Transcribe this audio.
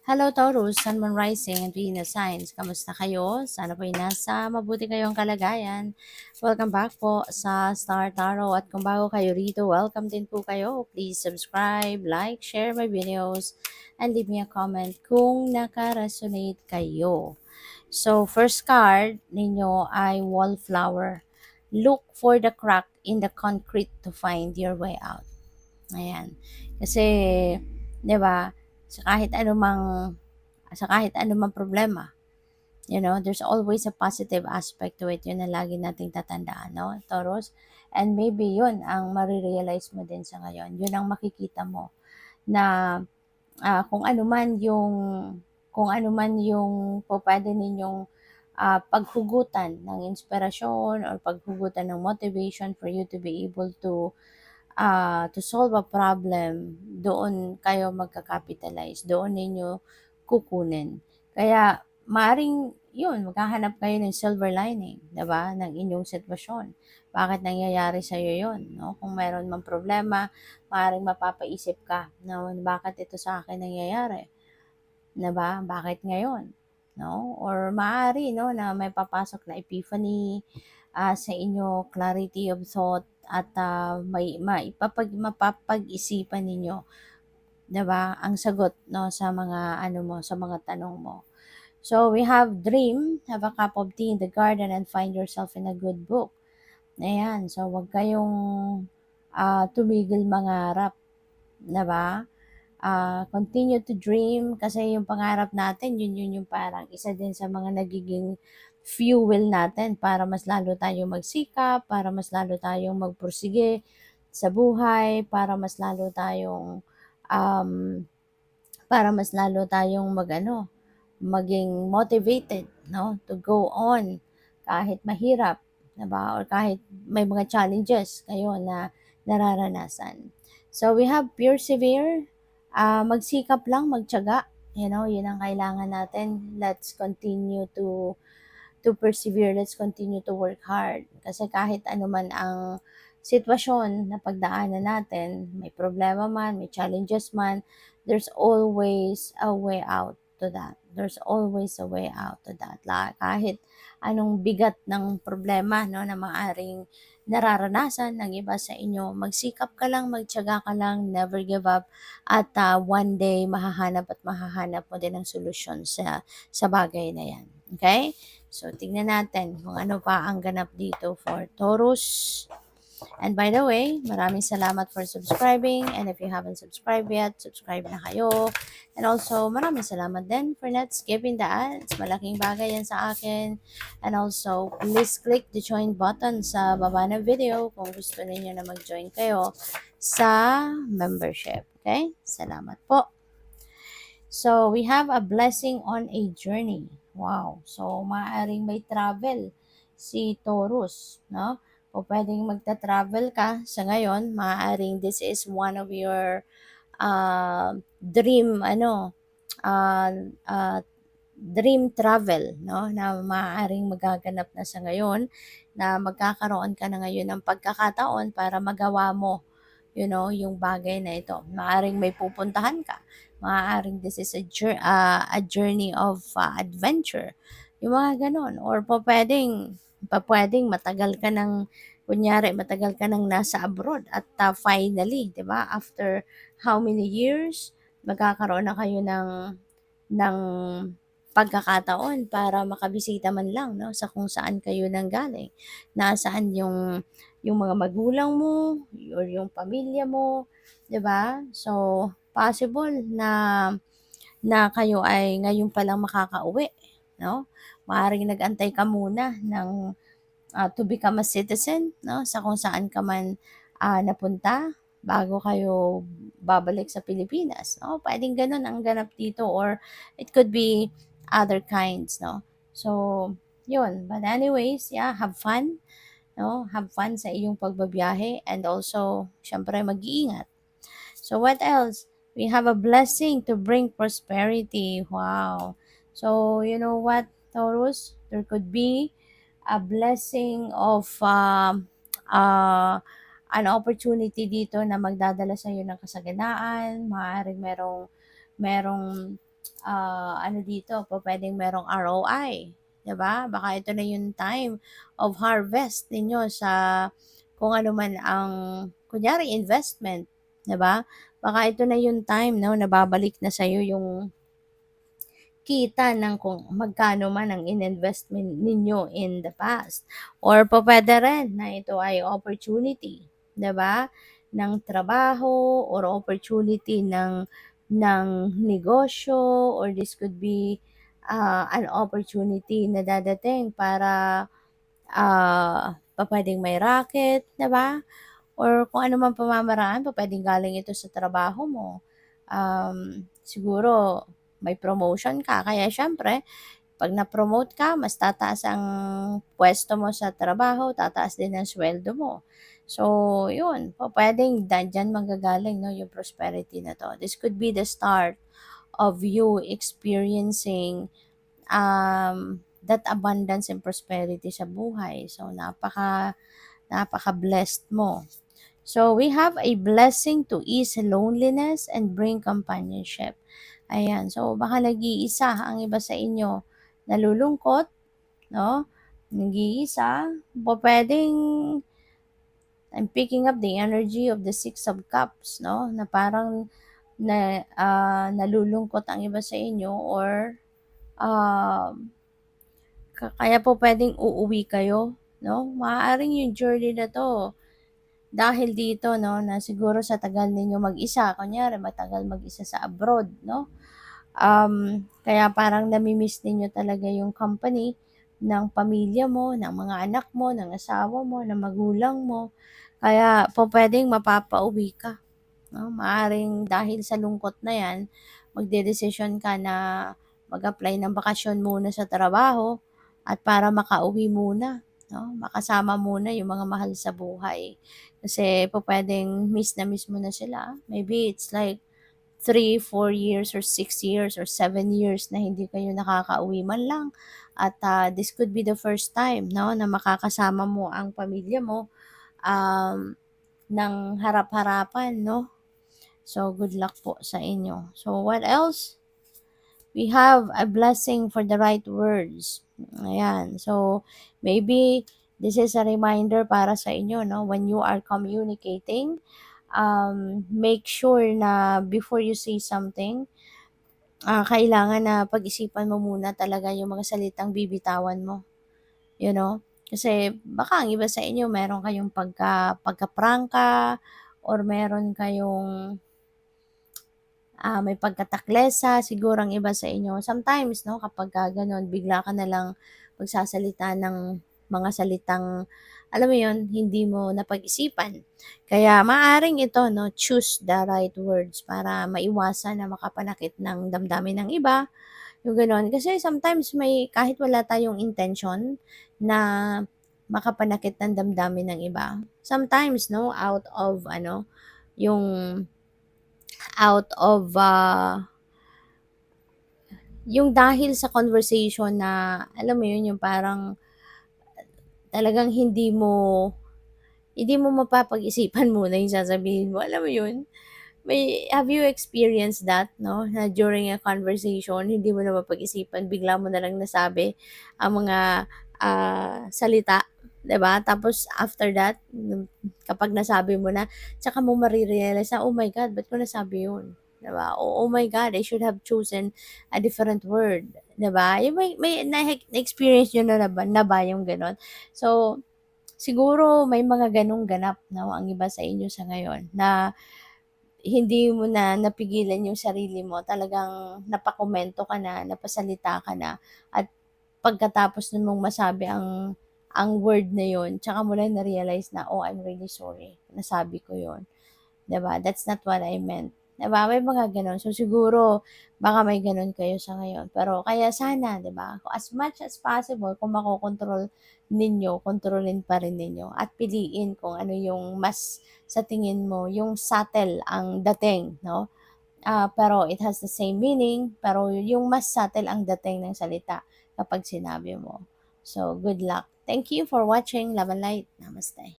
Hello Taurus, Sun, Moon, Rising, and Venus signs. Kamusta kayo? Sana po'y nasa mabuti kayong kalagayan. Welcome back po sa Star Tarot. At kung bago kayo rito, welcome din po kayo. Please subscribe, like, share my videos, and leave me a comment kung naka-resonate kayo. So, first card ninyo ay Wallflower. Look for the crack in the concrete to find your way out. Ayan. Kasi, 'di ba, sa kahit anumang problema, there's always a positive aspect to it. Yun ang lagi nating tatandaan, no, Taurus? And maybe yun ang marirealize mo din sa ngayon. Yun ang makikita mo na kung ano man yung pwede ninyong paghugutan ng inspirasyon or paghugutan ng motivation for you to be able to solve a problem, doon kayo magka-capitalize, doon ninyo kukunin. Kaya maaring yun, maghahanap kayo ng silver lining, 'di ba, ng inyong sitwasyon. Bakit nangyayari sa iyo yun, no? Kung meron mang problema, maaring mapapaisip ka na bakit ito sa akin nangyayari, 'di ba? Bakit ngayon? No? Or maaari, no, na may papasok na epiphany sa inyo, clarity of thought, at mapapag-isipan ninyo, 'di ba, ang sagot, no, sa mga sa mga tanong mo. So we have dream, have a cup of tea in the garden, and find yourself in a good book. Ayan, so wag kayong tumigil mangarap, 'di ba? Continue to dream, kasi yung pangarap natin, yun yung parang isa din sa mga nagiging fuel natin para mas lalo tayong magsikap, para mas lalo tayong magpursige sa buhay, um, para mas lalo tayong maging motivated, no, to go on kahit mahirap, 'di ba? Or kahit may mga challenges kayo na nararanasan. So we have persevere, magsikap lang, magtiyaga, yun ang kailangan natin. Let's continue to persevere, let's continue to work hard. Kasi kahit ano man ang sitwasyon na pagdaanan natin, may problema man, may challenges man, there's always a way out to that. There's always a way out to that. Kahit anong bigat ng problema, no, na maaring nararanasan ng iba sa inyo, magsikap ka lang, magtiyaga ka lang, never give up, at one day mahahanap mo din ang solusyon sa bagay na yan. Okay? So, tingnan natin kung ano pa ang ganap dito for Taurus. And by the way, maraming salamat for subscribing. And if you haven't subscribed yet, subscribe na kayo. And also, maraming salamat din for not skipping the ads. Malaking bagay yan sa akin. And also, please click the join button sa baba ng video kung gusto niyo na mag-join kayo sa membership. Okay? Salamat po. So, we have a blessing on a journey. Wow. So, maaaring may travel si Taurus, no? O pwedeng magta-travel ka sa ngayon. Maaaring this is one of your dream, uh, uh, dream travel, no? Na maaaring magaganap na sa ngayon, na magkakaroon ka na ngayon ng pagkakataon para magawa mo, yung bagay na ito. Maaaring may pupuntahan ka. Maaaring this is a journey of adventure. Yung mga ganon. Or pwedeng matagal ka nang nasa abroad, at finally, 'di ba? After how many years, magkakaroon na kayo ng pagkakataon para makabisita man lang, no, sa kung saan kayo nanggaling. Nasaan yung mga magulang mo or yung pamilya mo, 'di ba? So, possible na kayo ay ngayon pa lang makakauwi, no? Maaaring nag-antay ka muna to become a citizen, no, sa kung saan ka man napunta bago kayo babalik sa Pilipinas, no? Pwedeng ganun ang ganap dito, or it could be other kinds, no? So, yun. But anyways, yeah, have fun, no? Have fun sa iyong pagbabiyahe, and also, syempre, mag-iingat. So, what else? We have a blessing to bring prosperity. Wow. So, you know what, Taurus? There could be a blessing of an opportunity dito na magdadala sa iyo ng kasaganaan. Maaaring merong ano dito, puwedeng merong ROI, 'di ba? Baka ito na yung time of harvest ninyo sa kung ano man ang kunyari investment, 'di ba? Baka ito na yung time 'no, na babalik na sa'yo yung kita ng kung magkano man ang ininvestment ninyo in the past. Or pupuwede rin na ito ay opportunity, 'di ba, ng trabaho or opportunity ng negosyo, or this could be, an opportunity na dadating para, pupuwedeng may racket, 'di ba? Or kung ano mang pamamaraan, pupuwedeng galing ito sa trabaho mo. Siguro may promotion ka, kaya siyempre 'pag na-promote ka, mas tataas ang puwesto mo sa trabaho, tataas din ang suweldo mo. So, 'yun, pupuwedeng diyan manggagaling 'no, yung prosperity na 'to. This could be the start of you experiencing, that abundance and prosperity sa buhay. So, napaka-blessed mo. So, we have a blessing to ease loneliness and bring companionship. Ayan. So, baka nag-iisa ang iba sa inyo. Nalulungkot, no? Nag-iisa. Puwedeng I'm picking up the energy of the Six of Cups, no? Na parang nalulungkot ang iba sa inyo, or um, kaya po puwedeng uuwi kayo, no? Maaaring yung journey na 'to dahil dito 'no, na siguro sa tagal ninyo mag-isa, kunyari matagal mag-isa sa abroad 'no, kaya parang nami-miss ninyo talaga yung company ng pamilya mo, ng mga anak mo, ng asawa mo, ng magulang mo. Kaya pupuwedeng mapapauwi ka 'no, maaaring dahil sa lungkot na 'yan, magdedesisyon ka na mag-apply ng bakasyon muna sa trabaho at para makauwi muna 'no, makasama muna yung mga mahal sa buhay. Kasi pupuwedeng miss na miss mo na sila. Maybe it's like 3, 4 years or 6 years or 7 years na hindi kayo nakakauwi man lang, at, this could be the first time 'no, na makakasama mo ang pamilya mo, um, ng harap-harapan 'no. So, good luck po sa inyo. So, what else? We have a blessing for the right words. Ayan. So, maybe this is a reminder para sa inyo, no? When you are communicating, make sure na before you say something, kailangan na pag-isipan mo muna talaga yung mga salitang bibitawan mo, you know? Kasi baka ang iba sa inyo meron kayong pagkaprangka, or meron kayong may pagkataklesa siguro ang iba sa inyo. Sometimes 'no, kapagka gano'n bigla ka na lang magsasalita ng mga salitang, alam mo 'yun, hindi mo napag-isipan. Kaya maaring ito 'no, choose the right words para maiwasan na makapanakit ng damdamin ng iba, yung gano'n. Kasi sometimes may kahit wala tayong intention na makapanakit ng damdamin ng iba, sometimes 'no, yung out of, yung dahil sa conversation na alam mo yun, yung parang talagang hindi mo mapapag-isipan muna yung sasabihin mo, alam mo yun? Have you experienced that 'no, na during a conversation hindi mo na mapag-isipan, bigla mo na lang nasabi ang mga, salita, 'di ba? Tapos after that, kapag nasabi mo na, tsaka mo mare-realize na, "Oh my God, ba't ko nasabi yun?" 'Di ba? "Oh my God, I should have chosen a different word." 'Di ba? Yung may na-experience niyo na ba yung gano'n? So, siguro may mga gano'ng ganap 'no, ang iba sa inyo sa ngayon na hindi mo na napigilan yung sarili mo, talagang napakomento ka na, napasalita ka na, at pagkatapos nun mong masabi ang word na yun, tsaka mo lang na-realize na, "Oh, I'm really sorry, nasabi ko yun." 'Di ba? That's not what I meant. 'Di ba? May mga gano'n. So, siguro baka may gano'n kayo sa ngayon. Pero kaya sana, 'di ba, as much as possible kung makokontrol ninyo, kontrolin pa rin ninyo at piliin kung ano yung mas sa tingin mo yung subtle ang dating 'no? Pero it has the same meaning, pero yung mas subtle ang dating ng salita kapag sinabi mo. So, good luck. Thank you for watching. Love and light. Namaste.